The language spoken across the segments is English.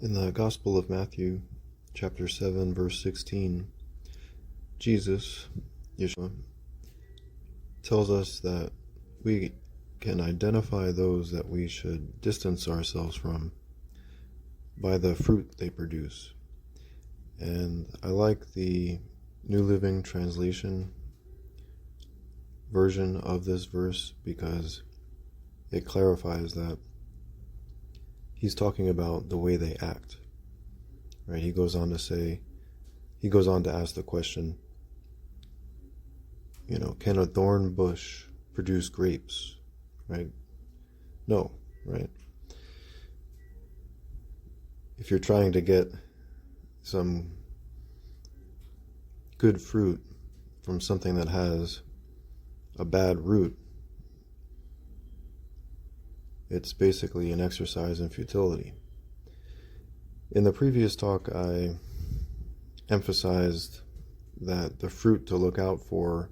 In the Gospel of Matthew, chapter 7, verse 16, Jesus, Yeshua, tells us that we can identify those that we should distance ourselves from by the fruit they produce. And I like the New Living Translation version of this verse because it clarifies that he's talking about the way they act, right? He goes on to ask the question, can a thorn bush produce grapes, right? No, right? If you're trying to get some good fruit from something that has a bad root, it's basically an exercise in futility. In the previous talk, I emphasized that the fruit to look out for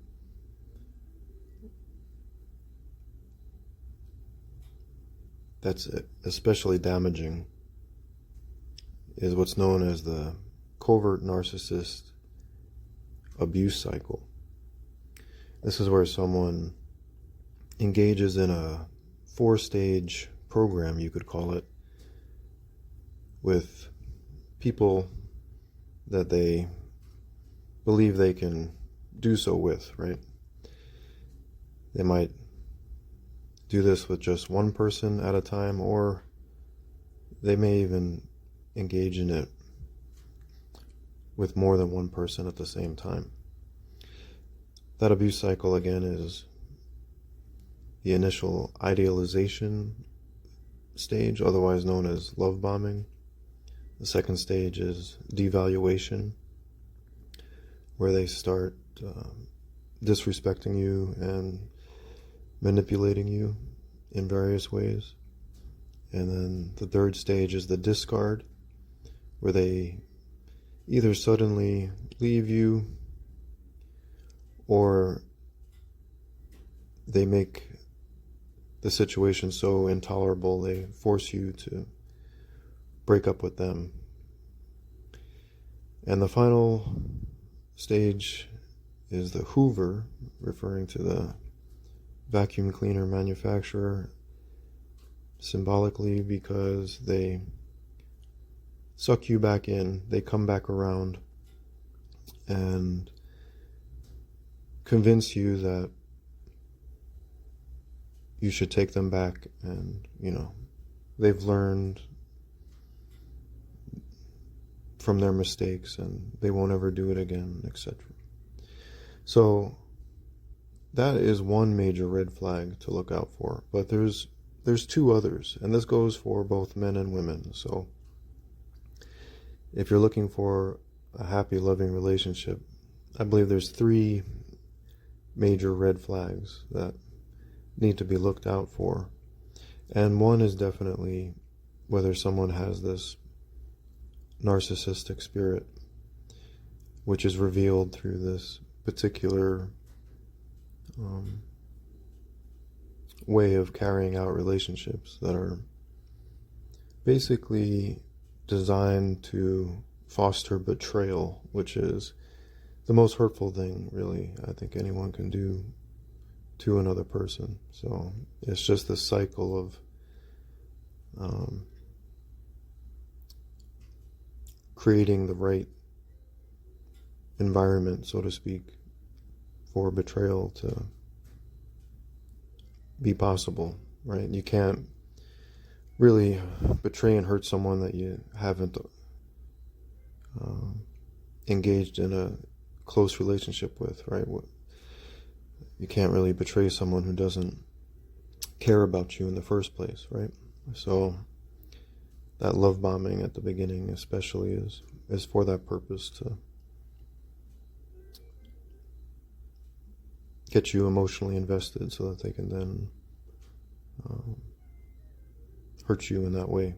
that's especially damaging is what's known as the covert narcissist abuse cycle. This is where someone engages in a 4-stage program, you could call it, with people that they believe they can do so with, right? They might do this with just one person at a time, or they may even engage in it with more than one person at the same time. That abuse cycle, again, is the initial idealization stage, otherwise known as love bombing. The second stage is devaluation, where they start disrespecting you and manipulating you in various ways. And then the third stage is the discard, where they either suddenly leave you or they make the situation so intolerable they force you to break up with them. And the final stage is the Hoover, referring to the vacuum cleaner manufacturer, symbolically, because they suck you back in, they come back around and convince you that you should take them back, and they've learned from their mistakes and they won't ever do it again, etc. So that is one major red flag to look out for, but there's two others, and this goes for both men and women. So if you're looking for a happy, loving relationship, I believe there's 3 major red flags that need to be looked out for. And one is definitely whether someone has this narcissistic spirit, which is revealed through this particular way of carrying out relationships that are basically designed to foster betrayal, which is the most hurtful thing, really, I think anyone can do to another person. So it's just this cycle of creating the right environment, so to speak, for betrayal to be possible, right? You can't really betray and hurt someone that you haven't engaged in a close relationship with, right? You can't really betray someone who doesn't care about you in the first place, right? So that love bombing at the beginning especially is for that purpose, to get you emotionally invested so that they can then hurt you in that way,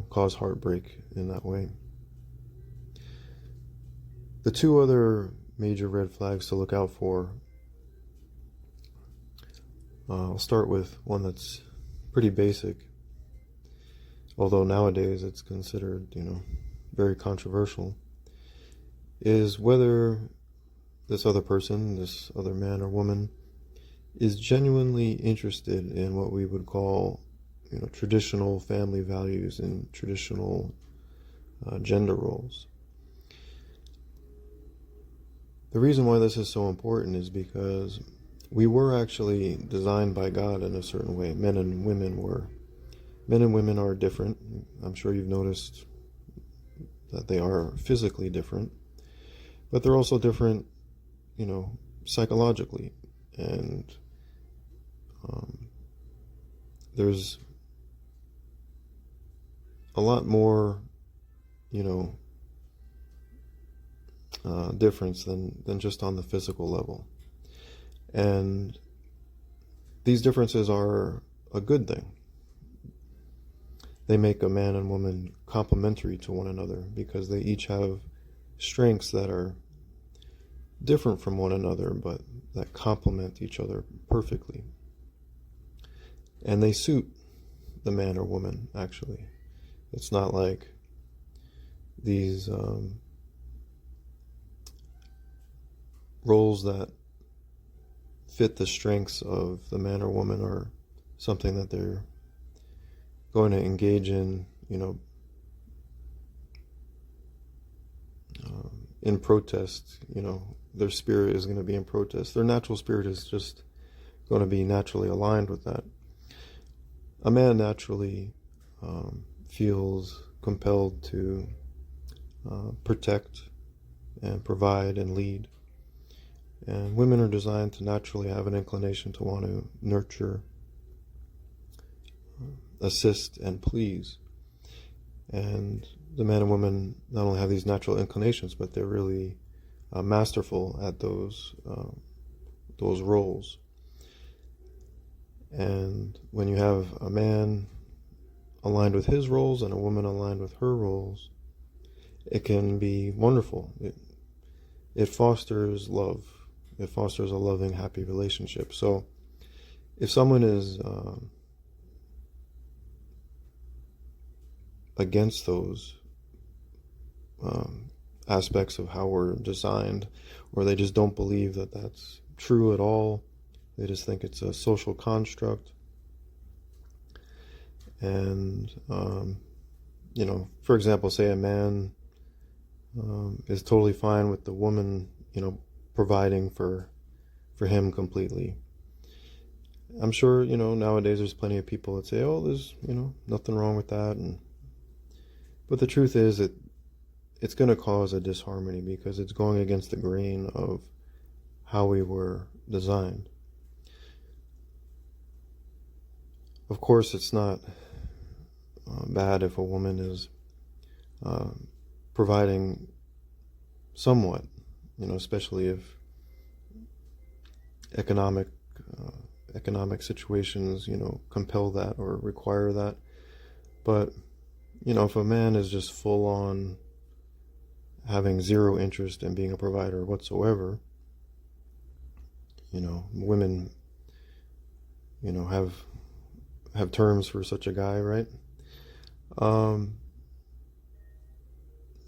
cause heartbreak in that way. The 2 other major red flags to look out for, I'll start with one that's pretty basic. although nowadays it's considered, very controversial, is whether this other person, this other man or woman, is genuinely interested in what we would call, traditional family values and traditional gender roles. The reason why this is so important is because we were actually designed by God in a certain way. Men and women were. Men and women are different. I'm sure you've noticed that they are physically different, but they're also different, psychologically. And there's a lot more, difference than just on the physical level. And these differences are a good thing. They make a man and woman complementary to one another because they each have strengths that are different from one another, but that complement each other perfectly. And they suit the man or woman, actually. It's not like these roles that fit the strengths of the man or woman are something that they're going to engage in, in protest. Their spirit is going to be in protest. Their natural spirit is just going to be naturally aligned with that. A man naturally feels compelled to protect and provide and lead. And women are designed to naturally have an inclination to want to nurture, assist, and please. And the man and woman not only have these natural inclinations, but they're really masterful at those roles. And when you have a man aligned with his roles and a woman aligned with her roles, it can be wonderful. It fosters love. It fosters a loving, happy relationship. So if someone is against those aspects of how we're designed, or they just don't believe that that's true at all, they just think it's a social construct, and for example, say a man is totally fine with the woman providing for him completely. I'm sure nowadays there's plenty of people that say, oh, there's nothing wrong with that, but the truth is it's going to cause a disharmony because it's going against the grain of how we were designed. Of course, it's not bad if a woman is providing somewhat, especially if economic situations, compel that or require that. But, if a man is just full on having zero interest in being a provider whatsoever, women, have terms for such a guy, right?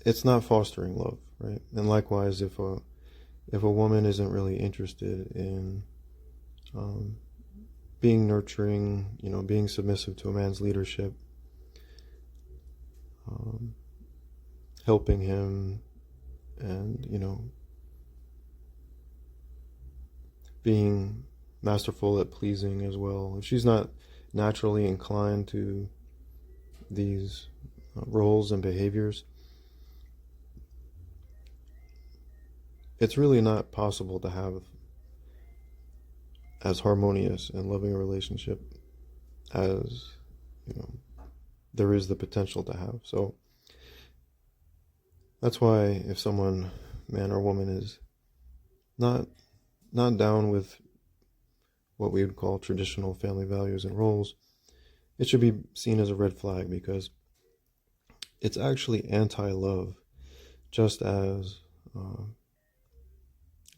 It's not fostering love, right? And likewise, if a woman isn't really interested in being nurturing, being submissive to a man's leadership, helping him, and being masterful at pleasing as well. If she's not naturally inclined to these roles and behaviors, it's really not possible to have as harmonious and loving a relationship as there is the potential to have. So that's why if someone, man or woman, is not down with what we would call traditional family values and roles, it should be seen as a red flag, because it's actually anti-love, just as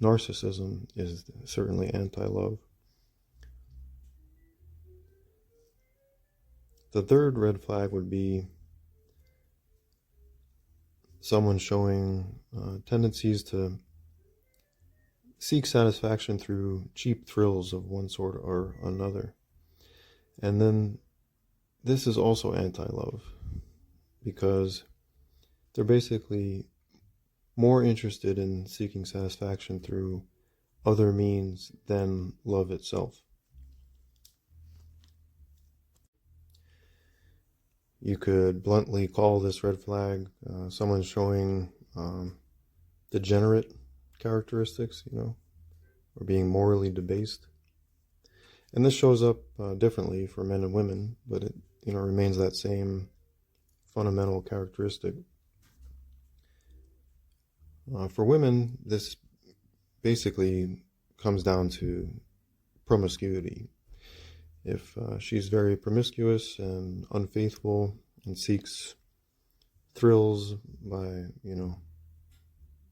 narcissism is certainly anti-love. The third red flag would be someone showing tendencies to seek satisfaction through cheap thrills of one sort or another. And then this is also anti-love, because they're basically more interested in seeking satisfaction through other means than love itself. You could bluntly call this red flag someone showing degenerate characteristics, or being morally debased. And this shows up differently for men and women, but it remains that same fundamental characteristic. For women, this basically comes down to promiscuity. If she's very promiscuous and unfaithful and seeks thrills by,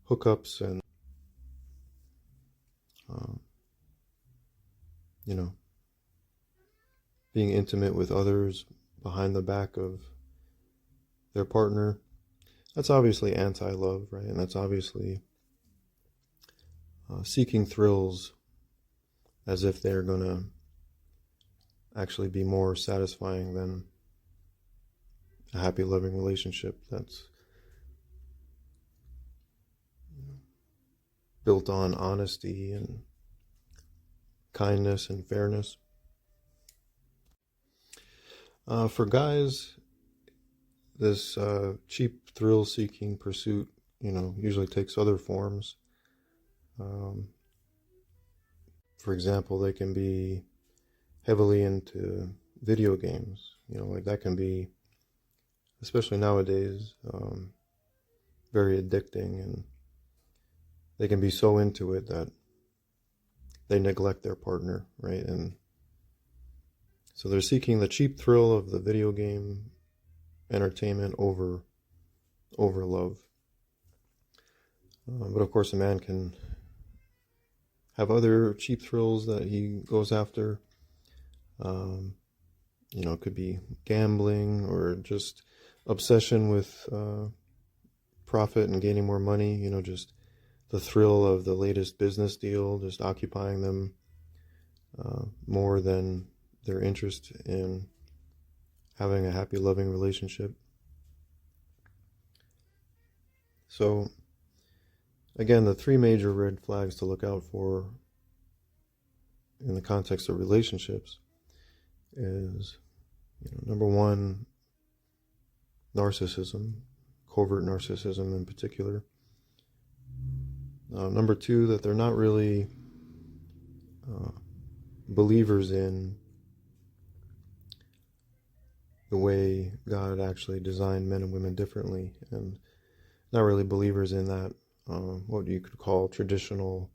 hookups and, being intimate with others behind the back of their partner, that's obviously anti-love, right? And that's obviously seeking thrills as if they're going to actually be more satisfying than a happy, loving relationship that's built on honesty and kindness and fairness. For guys, this cheap thrill-seeking pursuit, usually takes other forms. For example, they can be heavily into video games. Like that can be, especially nowadays, very addicting, and they can be so into it that they neglect their partner, right? And so they're seeking the cheap thrill of the video game entertainment over love. But of course, a man can have other cheap thrills that he goes after. It could be gambling or just obsession with profit and gaining more money, just the thrill of the latest business deal, just occupying them more than their interest in having a happy, loving relationship. So, again, the three major red flags to look out for in the context of relationships is, number one, narcissism, covert narcissism in particular. Number two, that they're not really believers in the way God actually designed men and women differently, and not really believers in that, what you could call traditional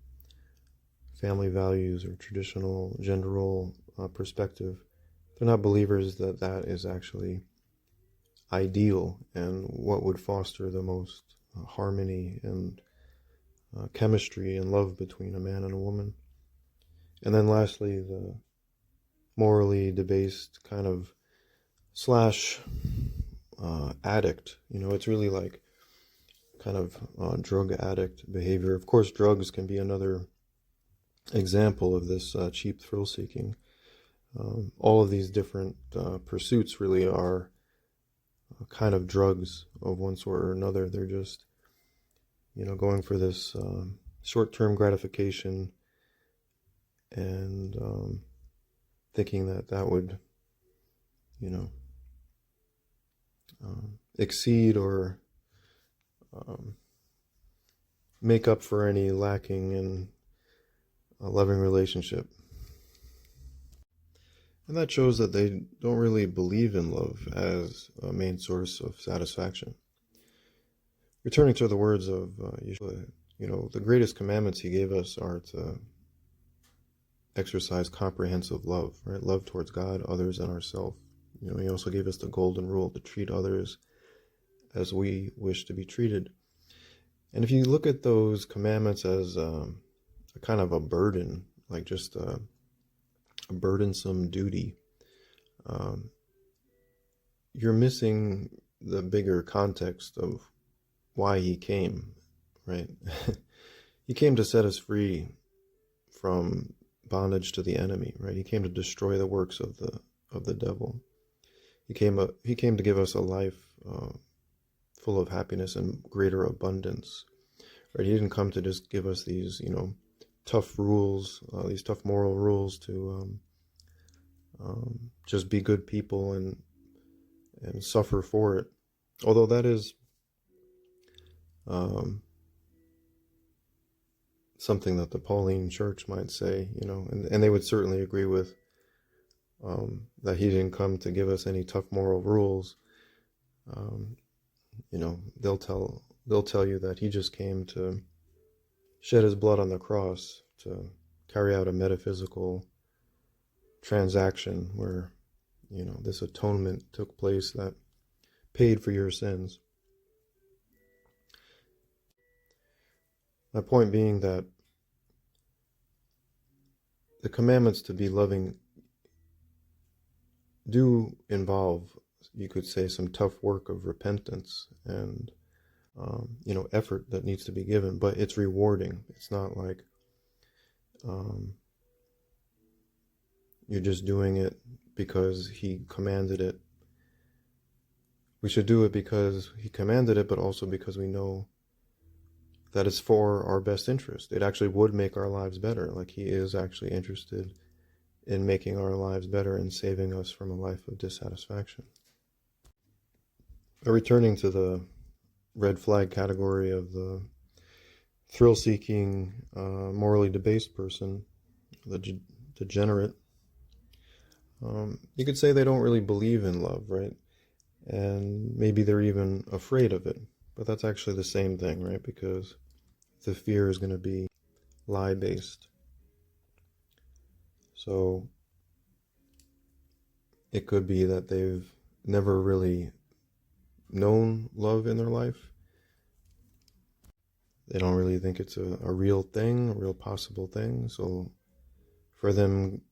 family values or traditional gender role perspective. They're not believers that that is actually ideal and what would foster the most harmony and chemistry and love between a man and a woman. And then lastly, the morally debased kind of / addict. It's really like kind of drug addict behavior. Of course, drugs can be another example of this cheap thrill seeking. All of these different pursuits really are kind of drugs of one sort or another. They're just, going for this short-term gratification and thinking that would, exceed or make up for any lacking in a loving relationship. And that shows that they don't really believe in love as a main source of satisfaction. Returning to the words of Yeshua, the greatest commandments he gave us are to exercise comprehensive love, right? Love towards God, others, and ourselves. He also gave us the golden rule to treat others as we wish to be treated. And if you look at those commandments as a kind of a burden, like just a burdensome duty, you're missing the bigger context of why he came, right? He came to set us free from bondage to the enemy, right? He came to destroy the works of the devil. He came to give us a life full of happiness and greater abundance, right? He didn't come to just give us these, tough rules, these tough moral rules to just be good people and suffer for it. Although that is something that the Pauline Church might say, and they would certainly agree with that he didn't come to give us any tough moral rules. They'll tell you that he just came to shed his blood on the cross to carry out a metaphysical transaction where, this atonement took place that paid for your sins. My point being that the commandments to be loving do involve, you could say, some tough work of repentance and, effort that needs to be given, but it's rewarding. It's not like you're just doing it because he commanded it. We should do it because he commanded it, but also because we know that it's for our best interest. It actually would make our lives better. Like he is actually interested in making our lives better and saving us from a life of dissatisfaction. But returning to the red flag category of the thrill-seeking, morally debased person, the degenerate, you could say they don't really believe in love, right? And maybe they're even afraid of it. But that's actually the same thing, right? Because the fear is going to be lie-based. So it could be that they've never really known love in their life. They don't really think it's a real thing, a real possible thing. So for them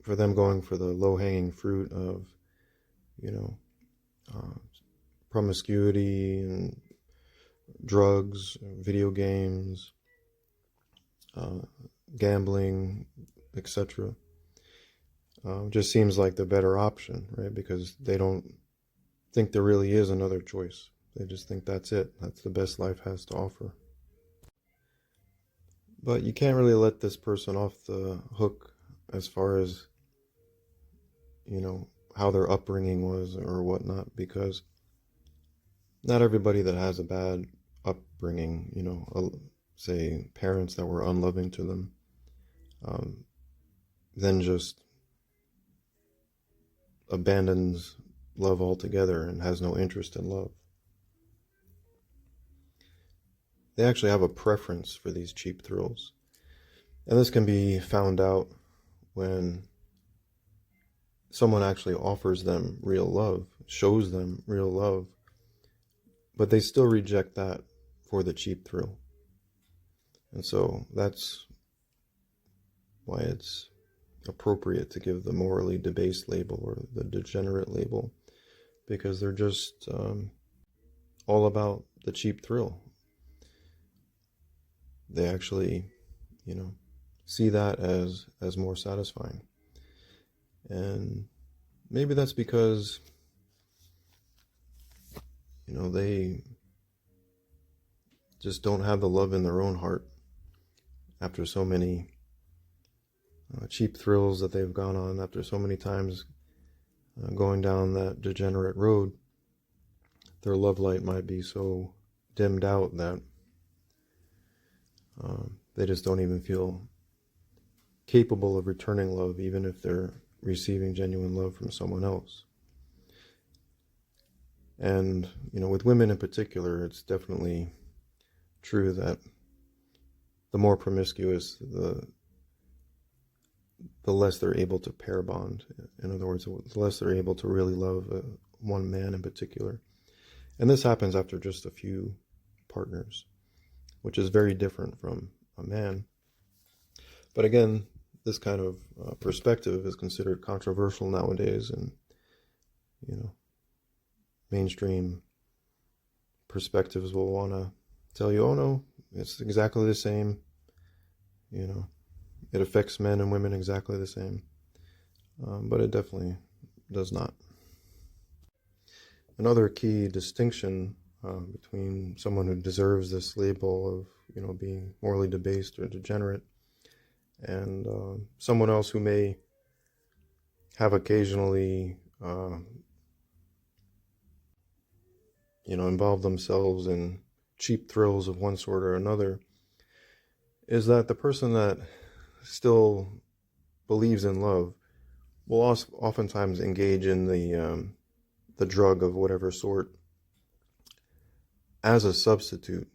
going for the low-hanging fruit of, promiscuity and drugs, video games, gambling, etc. Just seems like the better option, right? Because they don't think there really is another choice. They just think that's it. That's the best life has to offer. But you can't really let this person off the hook as far as, how their upbringing was or whatnot, because not everybody that has a bad upbringing, say parents that were unloving to them, then just abandons love altogether and has no interest in love. They actually have a preference for these cheap thrills. And this can be found out when someone actually offers them real love, shows them real love, but they still reject that for the cheap thrill. And so that's why it's appropriate to give the morally debased label or the degenerate label, because they're just all about the cheap thrill. They actually, see that as more satisfying. And maybe that's because, they just don't have the love in their own heart after so many cheap thrills that they've gone on, after so many times going down that degenerate road. Their love light might be so dimmed out that they just don't even feel capable of returning love, even if they're receiving genuine love from someone else. And, with women in particular, it's definitely true that the more promiscuous, the less they're able to pair bond. In other words, the less they're able to really love one man in particular. And this happens after just a few partners, which is very different from a man. But again, this kind of perspective is considered controversial nowadays, and mainstream perspectives will want to tell you, oh no, it's exactly the same. It affects men and women exactly the same. But it definitely does not. Another key distinction between someone who deserves this label of, being morally debased or degenerate and someone else who may have occasionally, involved themselves in cheap thrills of one sort or another, is that the person that still believes in love will oftentimes engage in the drug of whatever sort as a substitute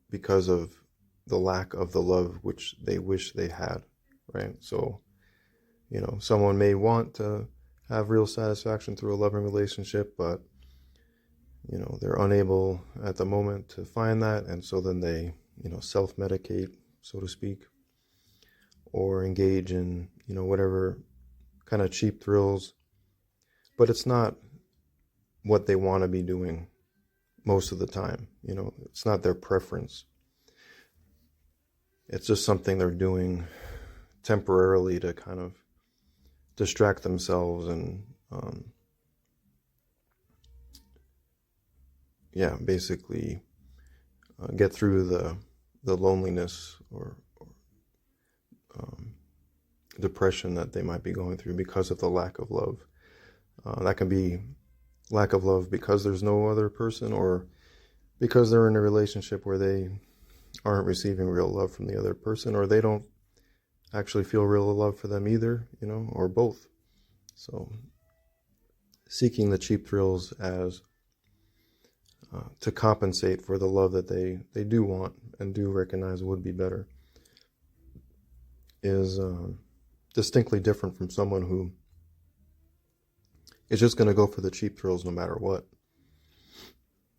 because of the lack of the love which they wish they had, right? So, someone may want to have real satisfaction through a loving relationship, but, they're unable at the moment to find that, and so then they, self-medicate, so to speak, or engage in, whatever kind of cheap thrills, but it's not what they want to be doing most of the time. It's not their preference. It's just something they're doing temporarily to kind of distract themselves and, basically get through the loneliness or depression that they might be going through because of the lack of love. That can be lack of love because there's no other person, or because they're in a relationship where they aren't receiving real love from the other person, or they don't actually feel real love for them either, or both. So seeking the cheap thrills as to compensate for the love that they do want and do recognize would be better is distinctly different from someone who is just going to go for the cheap thrills no matter what.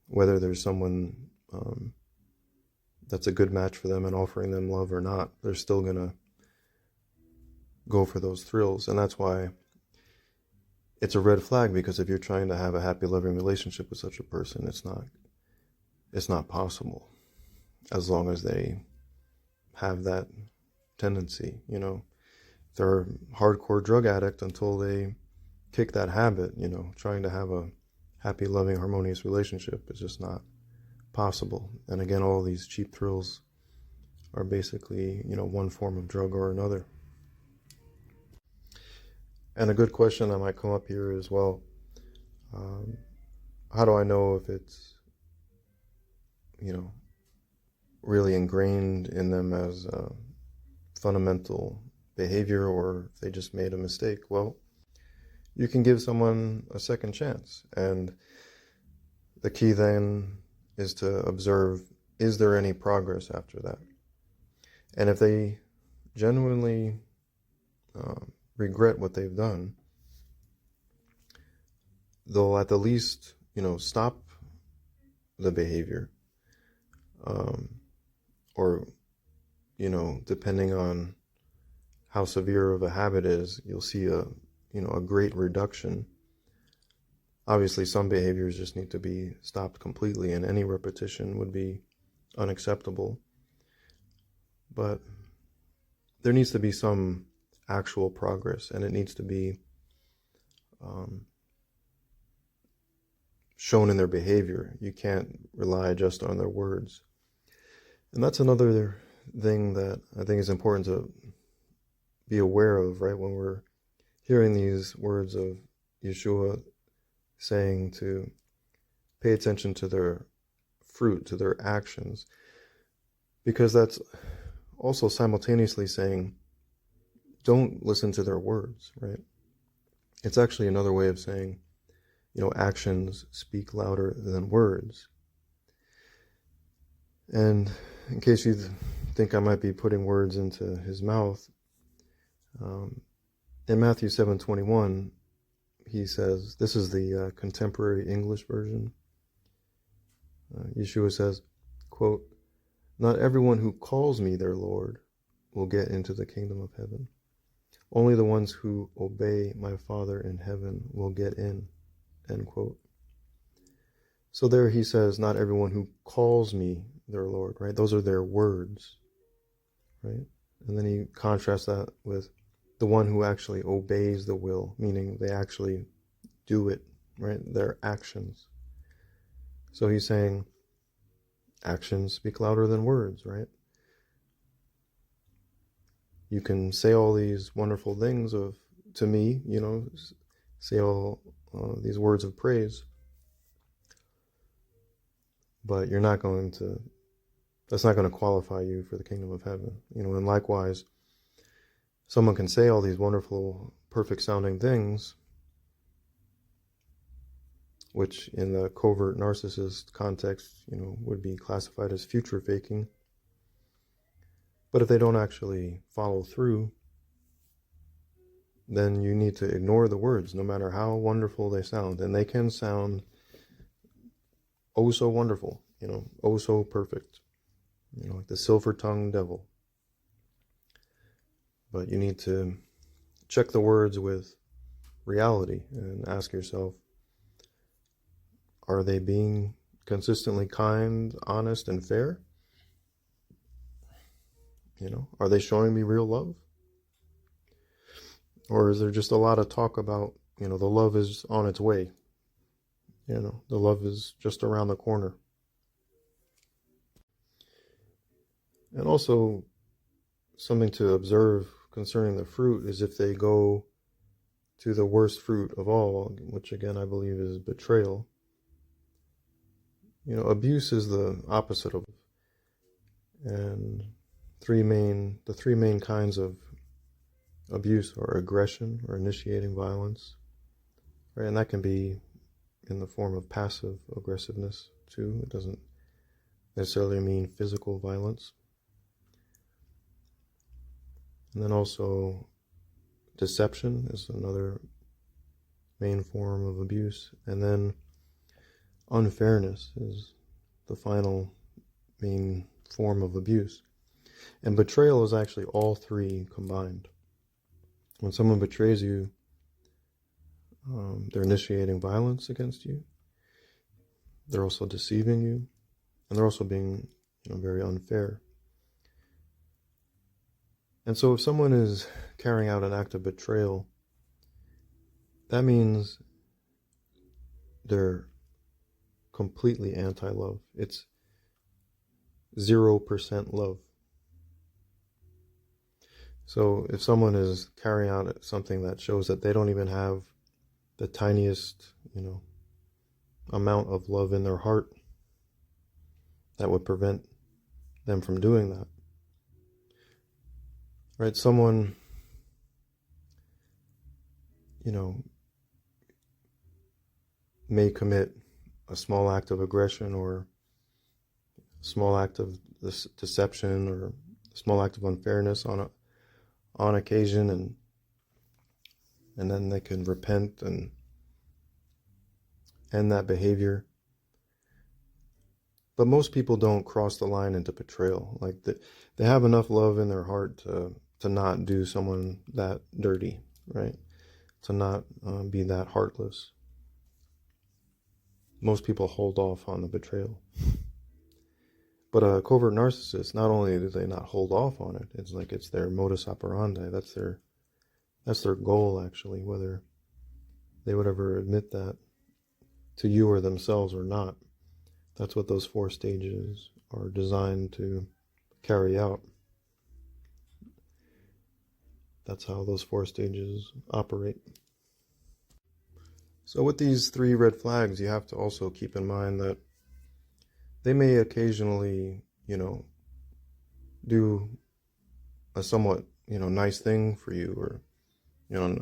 Whether there's someone that's a good match for them and offering them love or not, they're still going to go for those thrills. And that's why it's a red flag, because if you're trying to have a happy, loving relationship with such a person, it's not possible as long as they have that tendency. They're a hardcore drug addict until they kick that habit. Trying to have a happy, loving, harmonious relationship is just not possible. And again, all these cheap thrills are basically, one form of drug or another. And a good question that might come up here is, well, how do I know if it's, really ingrained in them as a fundamental behavior, or if they just made a mistake? Well, you can give someone a second chance. And the key then is to observe, is there any progress after that? And if they genuinely regret what they've done, they'll at the least, stop the behavior. Or, depending on how severe of a habit is, you'll see a great reduction. Obviously, some behaviors just need to be stopped completely, and any repetition would be unacceptable. But there needs to be some actual progress, and it needs to be shown in their behavior. You can't rely just on their words. And that's another thing that I think is important to be aware of, right? When we're hearing these words of Yeshua saying to pay attention to their fruit, to their actions, because that's also simultaneously saying, don't listen to their words, right? It's actually another way of saying, actions speak louder than words. And in case you think I might be putting words into his mouth, in Matthew 7:21, he says, this is the contemporary English version. Yeshua says, quote, "Not everyone who calls me their Lord will get into the kingdom of heaven. Only the ones who obey my Father in heaven will get in," end quote. So there he says, not everyone who calls me their Lord, right? Those are their words, right? And then he contrasts that with the one who actually obeys the will, meaning they actually do it, right? Their actions. So he's saying actions speak louder than words, right? You can say all these wonderful things to me, say all these words of praise, but that's not going to qualify you for the kingdom of heaven. And likewise, someone can say all these wonderful, perfect sounding things, which in the covert narcissist context, would be classified as future faking. But if they don't actually follow through, then you need to ignore the words, no matter how wonderful they sound. And they can sound oh so wonderful, oh so perfect, like the silver-tongued devil. But you need to check the words with reality and ask yourself, are they being consistently kind, honest, and fair? Are they showing me real love? Or is there just a lot of talk about, the love is on its way? The love is just around the corner. And also, something to observe concerning the fruit is if they go to the worst fruit of all, which again I believe is betrayal. Abuse is the opposite of, and the three main kinds of abuse are aggression or initiating violence, right? And that can be in the form of passive aggressiveness too. It doesn't necessarily mean physical violence. And then also deception is another main form of abuse. And then unfairness is the final main form of abuse. And betrayal is actually all three combined. When someone betrays you, they're initiating violence against you. They're also deceiving you, and they're also being, very unfair. And so if someone is carrying out an act of betrayal, that means they're completely anti-love. It's 0% love. So if someone is carrying out something that shows that they don't even have the tiniest, amount of love in their heart, that would prevent them from doing that. Right? Someone, may commit a small act of aggression or a small act of deception or a small act of unfairness on occasion, and then they can repent and end that behavior. But most people don't cross the line into betrayal. Like they have enough love in their heart to not do someone that dirty, right? To not be that heartless. Most people hold off on the betrayal. But a covert narcissist, not only do they not hold off on it, it's like it's their modus operandi. That's their goal, actually, whether they would ever admit that to you or themselves or not. That's what those 4 stages are designed to carry out. That's how those 4 stages operate. So with these 3 red flags, you have to also keep in mind that they may occasionally, do a somewhat, nice thing for you, or,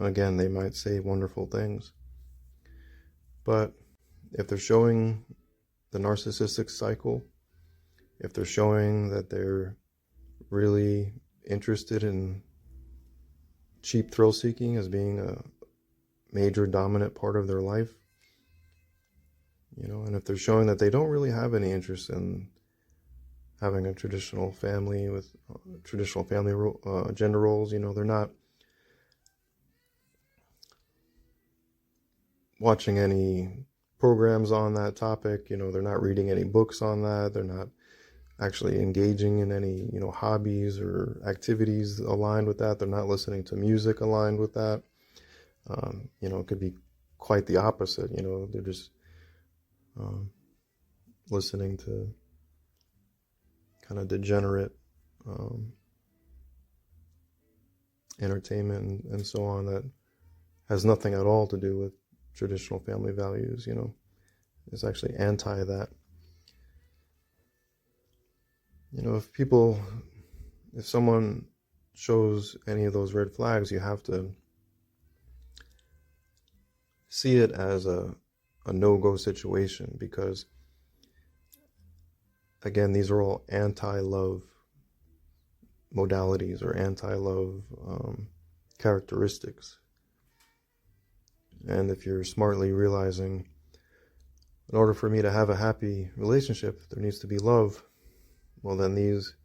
again, they might say wonderful things. But if they're showing the narcissistic cycle, if they're showing that they're really interested in cheap thrill seeking as being a major dominant part of their life, and if they're showing that they don't really have any interest in having a traditional family with traditional family gender roles, they're not watching any programs on that topic. They're not reading any books on that. They're not actually engaging in any, hobbies or activities aligned with that. They're not listening to music aligned with that. It could be quite the opposite. They're just listening to kind of degenerate entertainment and so on that has nothing at all to do with traditional family values. It's actually anti that. If someone shows any of those red flags, you have to see it as a no-go situation, because again, these are all anti-love modalities or anti-love characteristics. And if you're smartly realizing, in order for me to have a happy relationship, there needs to be love, well, then these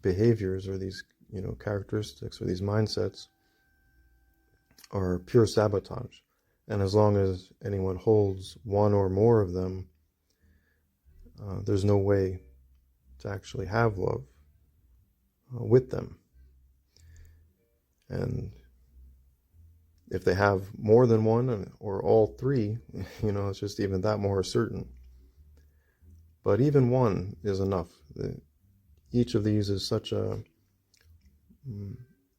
behaviors or these, characteristics or these mindsets are pure sabotage. And as long as anyone holds one or more of them, there's no way to actually have love with them. And if they have more than one or all three, it's just even that more certain. But even one is enough. Each of these is such a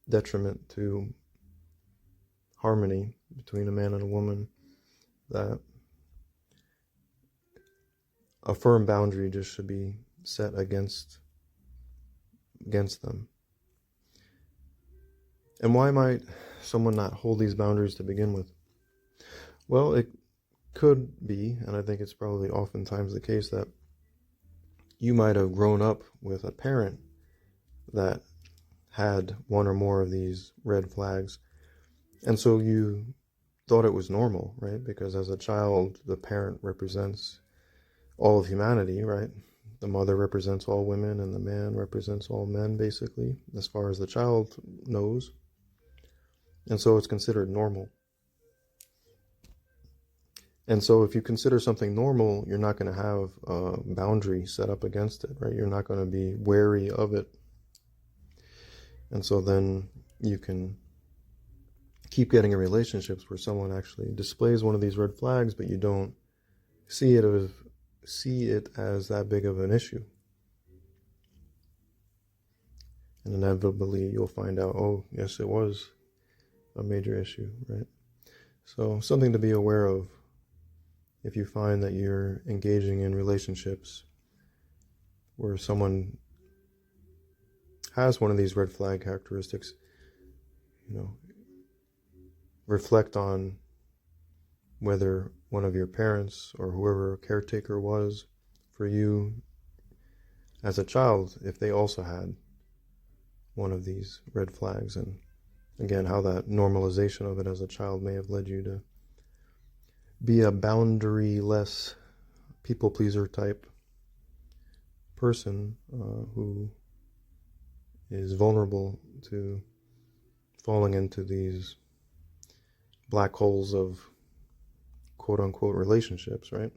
detriment to harmony between a man and a woman that a firm boundary just should be set against them. And why might someone not hold these boundaries to begin with? Well, it could be, and I think it's probably oftentimes the case, that you might have grown up with a parent that had one or more of these red flags, and so you thought it was normal, right? Because as a child, the parent represents all of humanity, right? The mother represents all women, and the man represents all men, basically, as far as the child knows. And so it's considered normal. And so if you consider something normal, you're not going to have a boundary set up against it, right? You're not going to be wary of it. And so then you can keep getting in relationships where someone actually displays one of these red flags, but you don't see it as that big of an issue. And inevitably you'll find out, oh, yes, it was a major issue, right? So something to be aware of if you find that you're engaging in relationships where someone has one of these red flag characteristics. Reflect on whether one of your parents or whoever a caretaker was for you as a child, if they also had one of these red flags, and again, how that normalization of it as a child may have led you to be a boundary-less people-pleaser type person who is vulnerable to falling into these black holes of quote-unquote relationships, right?